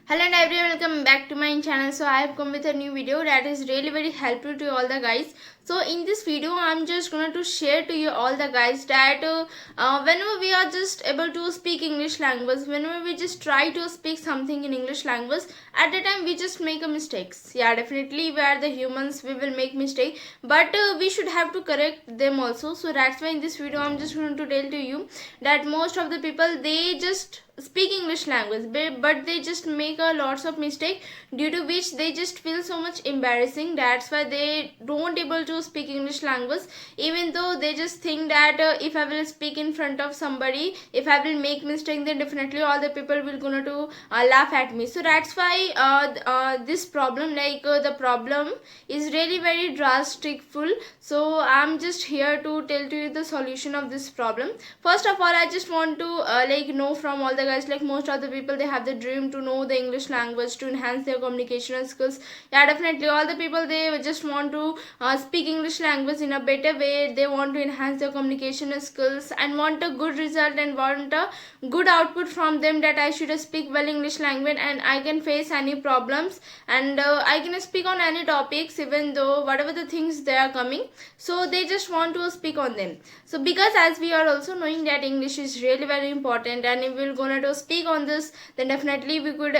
Hello and everyone, welcome back to my channel. So I have come with a new video that is really very helpful to all the guys. So in this video I'm just going to share to you all the guys that whenever we are just able to speak English language, whenever we just try to speak something in English language, at the time we just make a mistakes. Yeah, definitely we are the humans, we will make mistake, but we should have to correct them also. So that's why in this video I'm just going to tell to you that most of the people, they just speak English language, but they just make a lots of mistake, due to which they just feel so much embarrassing. That's why they don't able to speak English language, even though they just think that if I will speak in front of somebody, if I will make mistake, then definitely all the people will gonna to laugh at me. So that's why this problem, the problem is really very drastic full. So I'm just here to tell to you the solution of this problem. First of all, I just want to know from all the guys, like most of the people, they have the dream to know the English language to enhance their communication skills. Yeah, definitely all the people, they just want to speak English language in a better way. They want to enhance their communication skills and want a good result and want a good output from them, that I should speak well English language and I can face any problems, and I can speak on any topics, even though whatever the things they are coming. So they just want to speak on them. So because as we are also knowing that English is really very important, and if we're gonna to speak on this, then definitely we could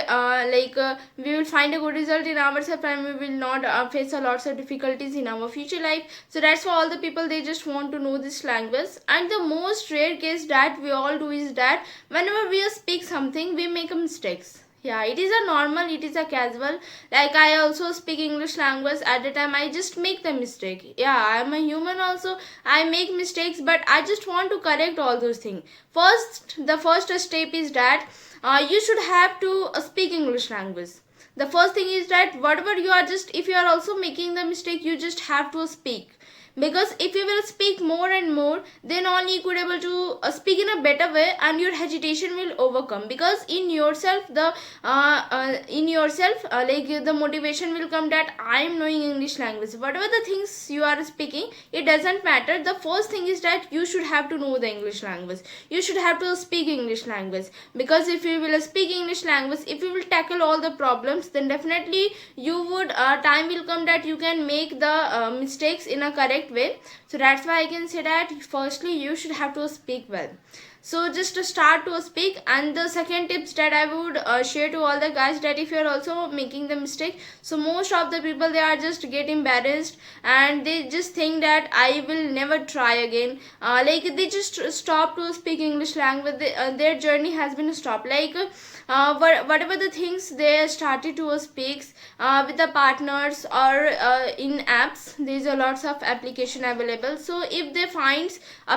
we will find a good result in ourselves, and we will not face a lots of difficulties in our future life. So that's why all the people, they just want to know this language. And the most rare case that we all do is that whenever we speak something, we make mistakes. Yeah, it is a normal, it is a casual. Like I also speak English language, at the time I just make the mistake. Yeah, I am a human also, I make mistakes, but I just want to correct all those things. The first step is that you should have to speak English language. The first thing is that whatever you are just, if you are also making the mistake, you just have to speak. Because if you will speak more and more, then only you could able to speak in a better way, and your hesitation will overcome. Because in yourself, the motivation will come that I am knowing English language. Whatever the things you are speaking, it doesn't matter. The first thing is that you should have to know the English language, you should have to speak English language. Because if you will speak English language, if you will tackle all the problems, then definitely you would time will come that you can make the mistakes in a correct way. So that's why I can say that firstly you should have to speak well. So just to start to speak. And the second tips that I would share to all the guys, that if you are also making the mistake, so most of the people, they are just get embarrassed, and they just think that I will never try again. They just stop to speak English language. Their journey has been stopped. Whatever the things they started to speak with the partners or in apps, there's a lots of application available. So if they find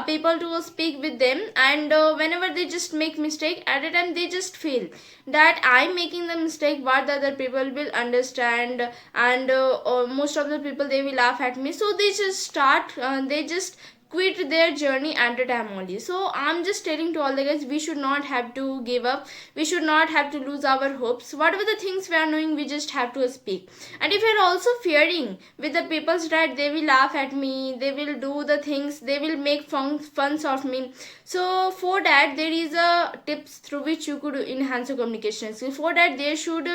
people to speak with them, and whenever they just make mistake, at a time they just feel that I'm making the mistake, what the other people will understand, and most of the people, they will laugh at me. So they just quit their journey at the time only. So I'm just telling to all the guys, we should not have to give up, we should not have to lose our hopes. Whatever the things we are knowing, we just have to speak. And if you're also fearing with the people's that they will laugh at me, they will do the things, they will make funs of me, so for that there is a tips through which you could enhance your communication skills. For that there should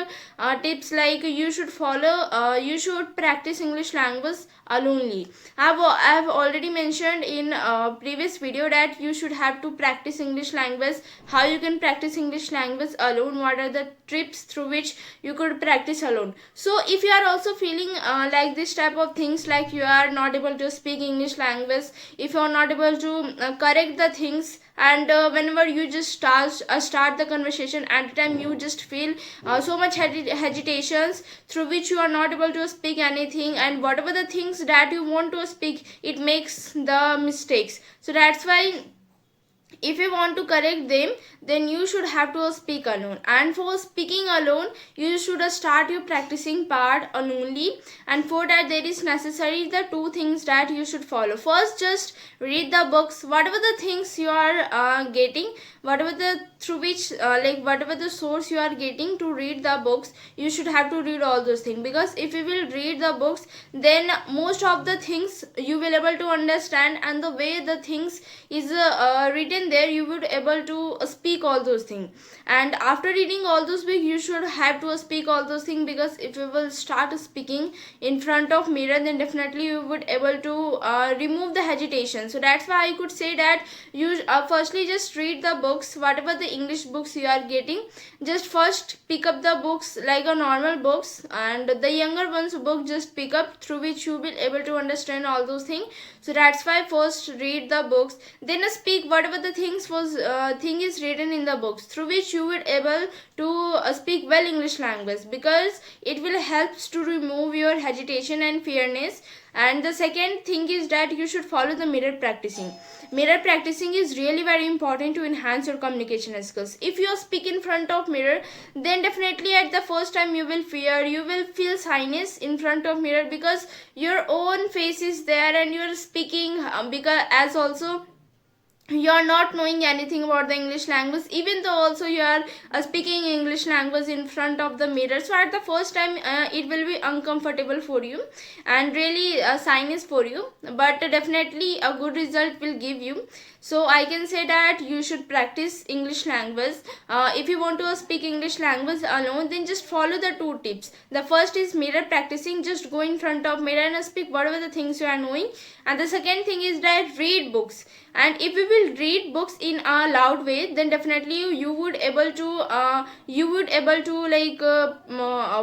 tips like you should follow, you should practice English language alonely. I've already mentioned in previous video that you should have to practice English language. How you can practice English language alone, what are the tips through which you could practice alone. So if you are also feeling like this type of things, like you are not able to speak English language, if you are not able to correct the things, and whenever you just start the conversation, at the time you just feel so much hesitations, through which you are not able to speak anything, and whatever the things that you want to speak, it makes the mistakes. So that's why if you want to correct them, then you should have to speak alone. And for speaking alone, you should start your practicing part only. And for that there is necessary the two things that you should follow. First, just read the books, whatever the things you are getting, whatever the through which whatever the source you are getting to read the books, you should have to read all those things. Because if you will read the books, then most of the things you will able to understand, and the way the things is written taken there, you would able to speak all those things. And after reading all those books, you should have to speak all those things, because if you will start speaking in front of mirror, then definitely you would able to remove the hesitation. So that's why I could say that you firstly just read the books, whatever the English books you are getting, just first pick up the books like a normal books, and the younger ones book just pick up, through which you will able to understand all those things. So that's why first read the books, then speak whatever the things was thing is written in the books, through which you will able to speak well English language, because it will helps to remove your hesitation and fearness. And the second thing is that you should follow the mirror practicing. Mirror practicing is really very important to enhance your communication skills. If you speak in front of mirror, then definitely at the first time you will fear, you will feel shyness in front of mirror, because your own face is there and you are speaking, because as also you are not knowing anything about the English language, even though also you are speaking English language in front of the mirror. So at the first time it will be uncomfortable for you and really shyness for you, but definitely a good result will give you. So I can say that you should practice English language. If you want to speak English language alone, then just follow the two tips. The first is mirror practicing, just go in front of mirror and speak whatever the things you are knowing. And the second thing is that read books. And if you will read books in a loud way, then definitely you would able to like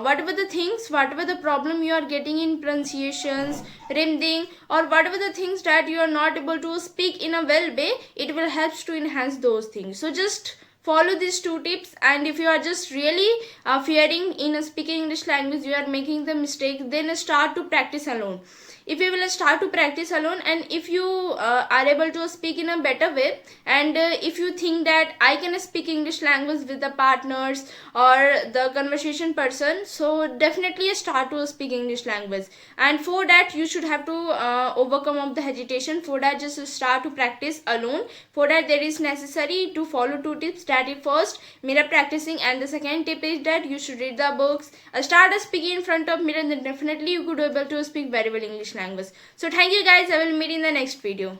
whatever the things, whatever the problem you are getting in pronunciations, rhyming, or whatever the things that you are not able to speak in a well way, it will help to enhance those things. So just follow these two tips. And if you are just really fearing in speaking English language, you are making the mistake, then start to practice alone. If you will start to practice alone, and if you are able to speak in a better way, and if you think that I can speak English language with the partners or the conversation person, so definitely start to speak English language. And for that you should have to overcome of the hesitation. For that just start to practice alone. For that there is necessary to follow two tips, that is first mirror practicing, and the second tip is that you should read the books, start speaking in front of mirror, then definitely you could be able to speak very well English language. So thank you guys, I will meet in the next video.